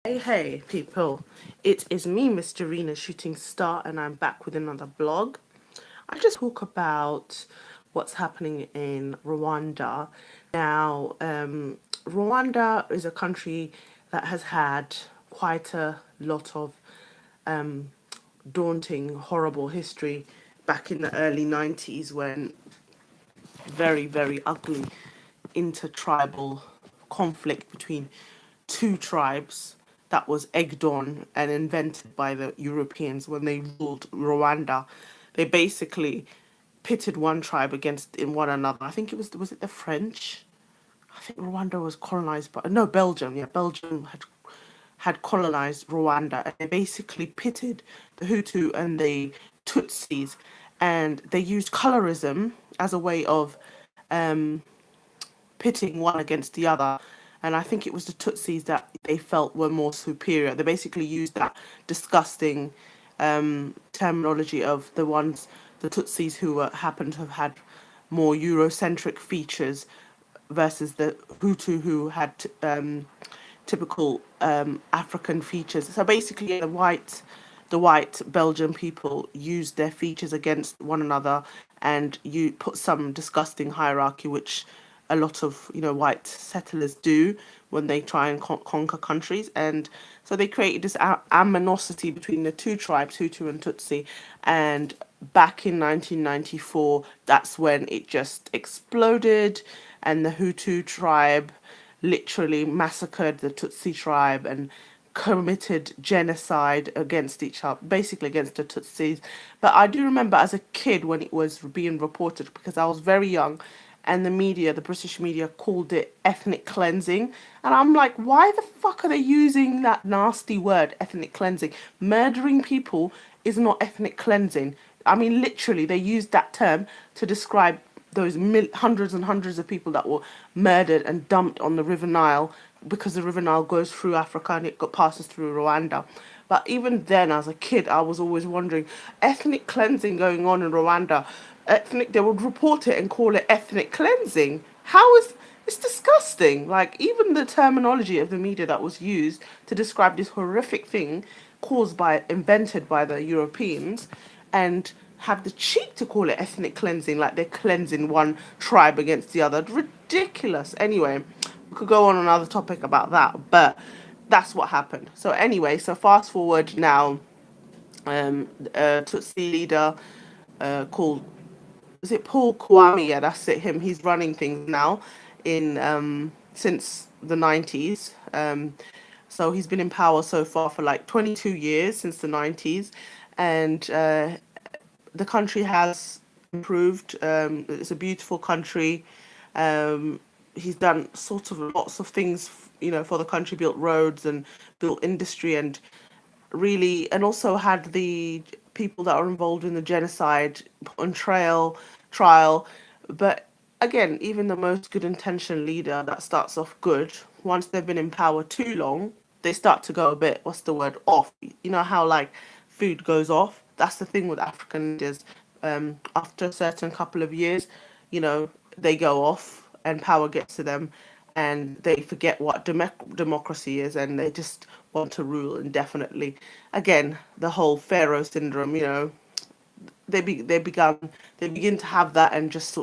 Hey, people. It is me, Mr. Rena Shooting Star, and I'm back with another blog. I just talk about what's happening in Rwanda. Now, Rwanda is a country that has had quite a lot of um, daunting, horrible history back in the early 90s when very, very ugly intertribal conflict between two tribes that was egged on and invented by the Europeans when they ruled Rwanda. They basically pitted one tribe against in one another. I think was it the French? I think Rwanda was colonized by no Belgium. Yeah, Belgium had colonized Rwanda, and they basically pitted the Hutu and the Tutsis, and they used colorism as a way of um, pitting one against the other. And I think it was the Tutsis that they felt were more superior. They basically used that disgusting terminology of the Tutsis who happened to have had more Eurocentric features versus the Hutu who had typical African features. So basically, the white Belgian people used their features against one another, and you put some disgusting hierarchy, which a lot of white settlers do when they try and conquer countries. And so they created this animosity between the two tribes, Hutu and Tutsi. And back in 1994, that's when it just exploded, and the Hutu tribe literally massacred the Tutsi tribe and committed genocide against each other, basically against the Tutsis. But I do remember as a kid when it was being reported, because I was very young, and the media, the British media, called it ethnic cleansing. And I'm like, why the fuck are they using that nasty word, ethnic cleansing? Murdering people is not ethnic cleansing. I mean, literally, they used that term to describe those hundreds and hundreds of people that were murdered and dumped on the River Nile, because the River Nile goes through Africa and passes through Rwanda. But even then, as a kid, I was always wondering, ethnic cleansing going on in Rwanda. They would report it and call it ethnic cleansing. How is it's disgusting. Like, even the terminology of the media that was used to describe this horrific thing invented by the Europeans, and have the cheek to call it ethnic cleansing, like they're cleansing one tribe against the other. Ridiculous. Anyway, we could go on another topic about that, but that's what happened. So anyway, so fast forward now, Tutsi leader called, is it Paul Kwame? Yeah, that's it. Him. He's running things now in since the 90s. So he's been in power so far for like 22 years, since the 90s, and the country has improved. It's a beautiful country. He's done sort of lots of things, for the country, built roads and built industry, and really, and also had the people that are involved in the genocide put on trial. But again, even the most good intentioned leader that starts off good, once they've been in power too long, they start to go a bit, what's the word, off. You know how like food goes off? That's the thing with African leaders. After a certain couple of years, they go off and power gets to them, and they forget what democracy is, and they just want to rule indefinitely. Again, the whole Pharaoh syndrome, they begin to have that, and just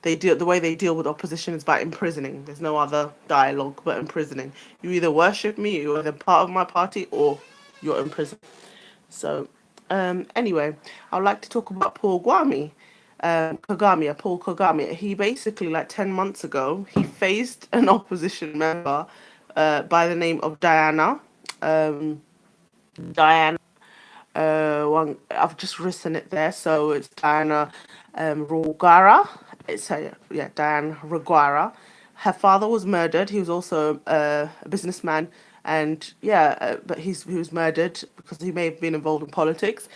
they deal the way they deal with opposition is by imprisoning. There's no other dialogue but imprisoning. You either worship me, you're either part of my party, or you're in prison. So, anyway, I would like to talk about Paul Kwame. Paul Kagame. He basically, like 10 months ago, he faced an opposition member by the name of Diana. Um, Diana, I've just written it there, so it's Diana Rwigara. It's yeah, Diane Rwigara. Her father was murdered. He was also a businessman, and yeah, but he was murdered because he may have been involved in politics.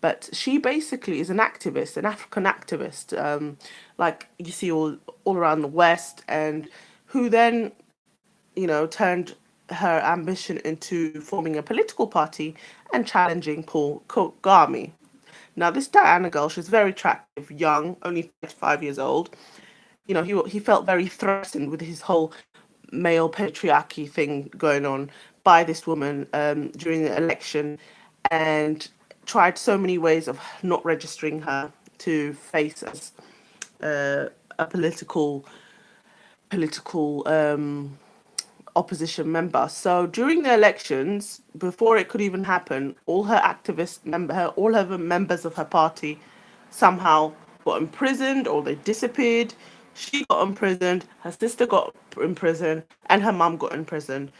But she basically is an activist, an African activist, like you see all around the West, and who then turned her ambition into forming a political party and challenging Paul Kagame. Now, this Diana girl, she's very attractive, young, only 5 years old. He felt very threatened with his whole male patriarchy thing going on, by this woman during the election, and tried so many ways of not registering her to face as a political opposition member. So during the elections, before it could even happen, all her members of her party somehow got imprisoned or they disappeared. She got imprisoned, her sister got imprisoned, and her mum got imprisoned.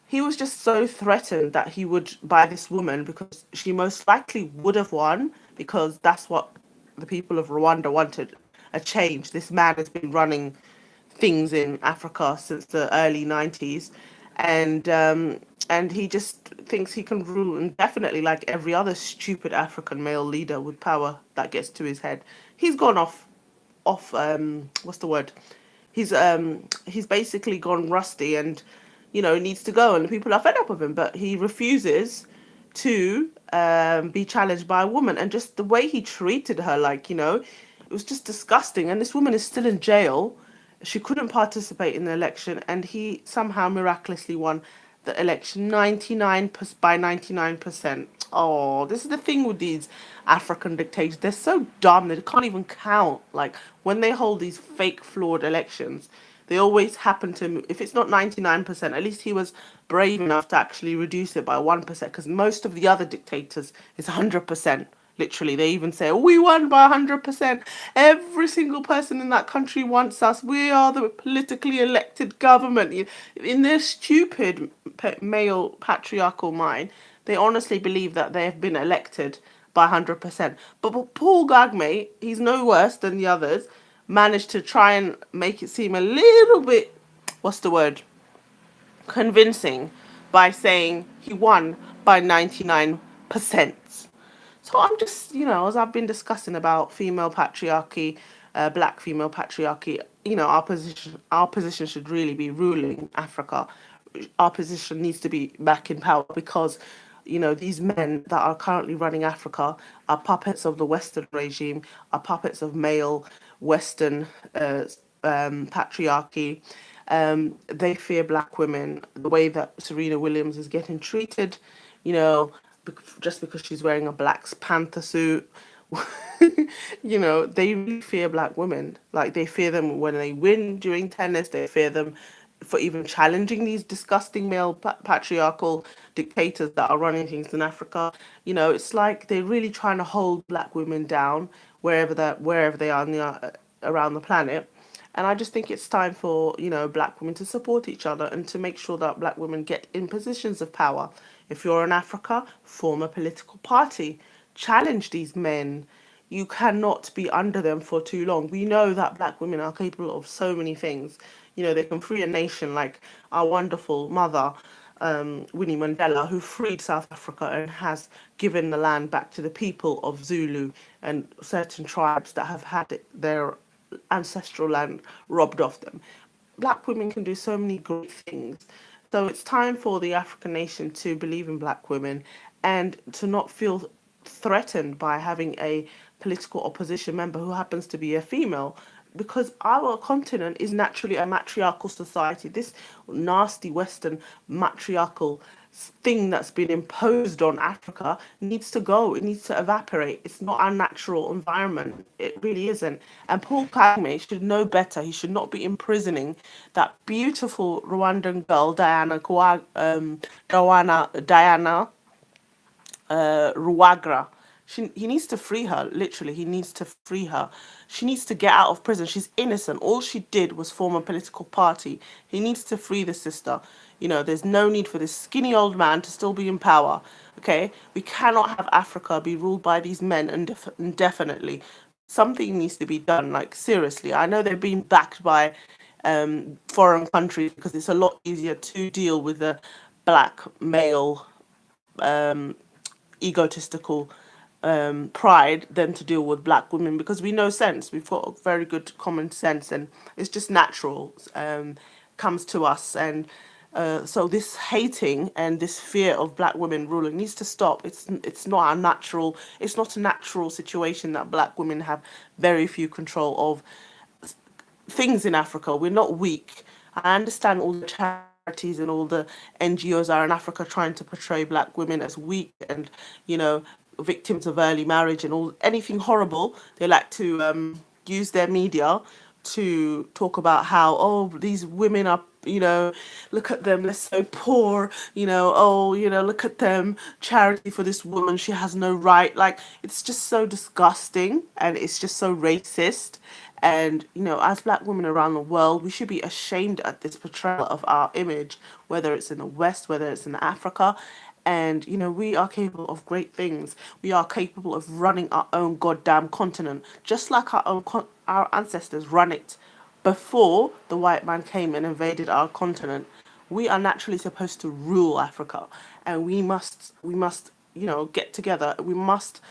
He was just so threatened that he would by this woman because she most likely would have won because that's what the people of Rwanda wanted, a change. This man has been running things in Africa since the early 90s, and he just thinks he can rule indefinitely like every other stupid African male leader with power that gets to his head. He's gone off what's the word? He's basically gone rusty and needs to go, and the people are fed up with him, but he refuses to be challenged by a woman. And just the way he treated her, like, it was just disgusting. And this woman is still in jail. She couldn't participate in the election, and he somehow miraculously won the election 99% by 99%. Oh, this is the thing with these African dictators. They're so dumb they can't even count. Like when they hold these fake flawed elections, they always happen to, if it's not 99%, at least he was brave enough to actually reduce it by 1%, because most of the other dictators is 100%. Literally, they even say, we won by 100%. Every single person in that country wants us. We are the politically elected government. In their stupid male patriarchal mind, they honestly believe that they have been elected by 100%. But Paul Gagme, he's no worse than the others, managed to try and make it seem a little bit, what's the word, convincing by saying he won by 99%. So I'm just, as I've been discussing about female patriarchy, black female patriarchy, our position should really be ruling Africa. Our position needs to be back in power because, these men that are currently running Africa are puppets of the Western regime, are puppets of male Western patriarchy. They fear black women. The way that Serena Williams is getting treated, you know, just because she's wearing a Black Panther suit. They really fear black women. Like they fear them when they win during tennis. They fear them for even challenging these disgusting male patriarchal dictators that are running things in Africa. It's like they're really trying to hold black women down wherever they are around the planet. And I just think it's time for, black women to support each other and to make sure that black women get in positions of power. If you're in Africa, form a political party. Challenge these men. You cannot be under them for too long. We know that black women are capable of so many things. They can free a nation like our wonderful mother, Winnie Mandela, who freed South Africa and has given the land back to the people of Zulu and certain tribes that have had their ancestral land robbed off them. Black women can do so many great things. So it's time for the African nation to believe in black women and to not feel threatened by having a political opposition member who happens to be a female, because our continent is naturally a matriarchal society. This nasty Western matriarchal thing that's been imposed on Africa needs to go. It needs to evaporate. It's not our natural environment. It really isn't. And Paul Kagame should know better. He should not be imprisoning that beautiful Rwandan girl, Diana Riwagra. He needs to free her, literally. He needs to free her. She needs to get out of prison. She's innocent. All she did was form a political party. He needs to free the sister. There's no need for this skinny old man to still be in power. Okay? We cannot have Africa be ruled by these men indefinitely. Something needs to be done, like, seriously. I know they're being backed by foreign countries because it's a lot easier to deal with the black male egotistical pride than to deal with black women, because we know sense. We've got very good common sense, and it's just natural, comes to us. And so this hating and this fear of black women ruling needs to stop. It's not it's not a natural situation that black women have very few control of things in Africa. We're not weak. I understand all the challenges charities and all the NGOs are in Africa trying to portray black women as weak and, you know, victims of early marriage and all anything horrible. They like to use their media to talk about how, oh, these women are, you know, look at them, they're so poor, you know, oh, you know, look at them, charity for this woman, she has no right. Like, it's just so disgusting and it's just so racist. And, you know, as black women around the world, we should be ashamed at this portrayal of our image, whether it's in the West, whether it's in Africa. And, you know, we are capable of great things. We are capable of running our own goddamn continent, just like our ancestors run it before the white man came and invaded our continent. We are naturally supposed to rule Africa, and we must, you know, get together. We must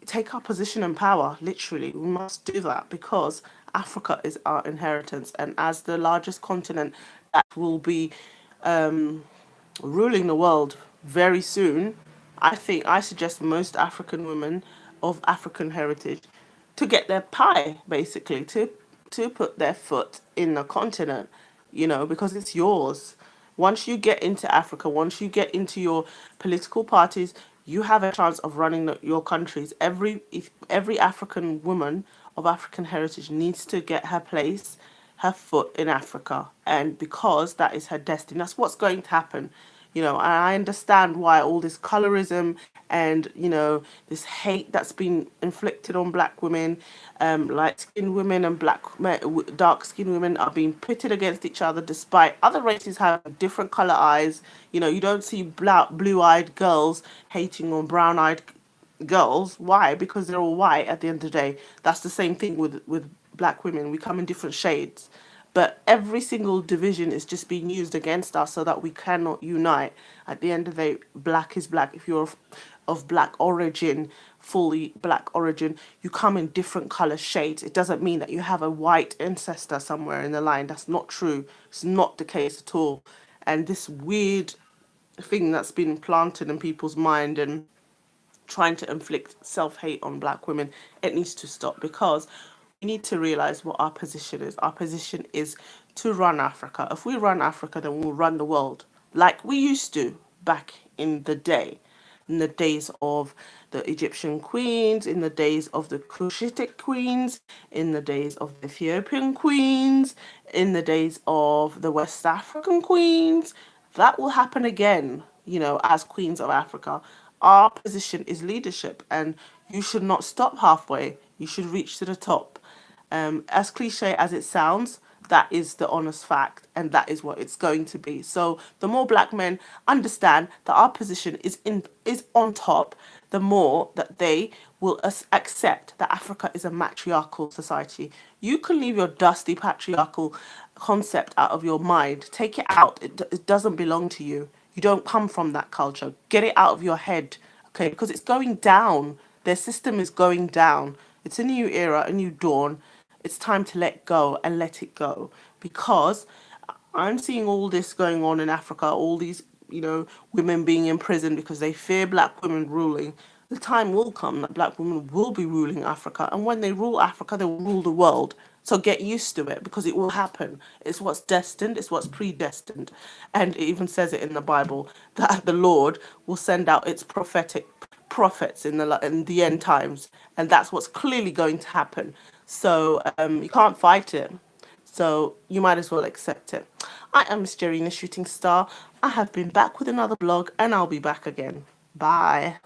take our position in power. Literally, we must do that because Africa is our inheritance, and as the largest continent that will be ruling the world very soon, I suggest most African women of African heritage to get their pie, basically, to put their foot in the continent, you know, because it's yours. Once you get into Africa, once you get into your political parties, you have a chance of running your countries. Every African woman of African heritage needs to get her place, her foot in Africa, and because that is her destiny, that's what's going to happen. You know, and I understand why all this colorism and, you know, this hate that's been inflicted on black women, light skinned women and dark skinned women are being pitted against each other despite other races have different color eyes. You know, you don't see blue eyed girls hating on brown eyed girls. Why? Because they're all white at the end of the day. That's the same thing with black women. We come in different shades. But every single division is just being used against us so that we cannot unite. At the end of the day, black is black. If you're of black origin, fully black origin, you come in different color shades. It doesn't mean that you have a white ancestor somewhere in the line. That's not true. It's not the case at all. And this weird thing that's been planted in people's mind and trying to inflict self-hate on black women, it needs to stop because we need to realize what our position is. Our position is to run Africa. If we run Africa, then we'll run the world like we used to back in the day, in the days of the Egyptian queens, in the days of the Cushitic queens, in the days of the Ethiopian queens, in the days of the West African queens. That will happen again, you know, as queens of Africa. Our position is leadership, and you should not stop halfway. You should reach to the top. As cliche as it sounds, that is the honest fact, and that is what it's going to be. So the more black men understand that our position is on top, the more that they will accept that Africa is a matriarchal society. You can leave your dusty patriarchal concept out of your mind. Take it out. It doesn't belong to you. You don't come from that culture. Get it out of your head, okay? Because it's going down. Their system is going down. It's a new era, a new dawn. It's time to let go and let it go because I'm seeing all this going on in Africa, all these, you know, women being imprisoned because they fear black women ruling. The time will come that black women will be ruling Africa, and when they rule Africa, they will rule the world. So get used to it because it will happen. It's what's destined, it's what's predestined. And it even says it in the Bible that the Lord will send out its prophetic prophets in the end times, and that's what's clearly going to happen. So you can't fight it. So you might as well accept it. I am Miss Jerina Shooting Star. I have been back with another blog, and I'll be back again. Bye.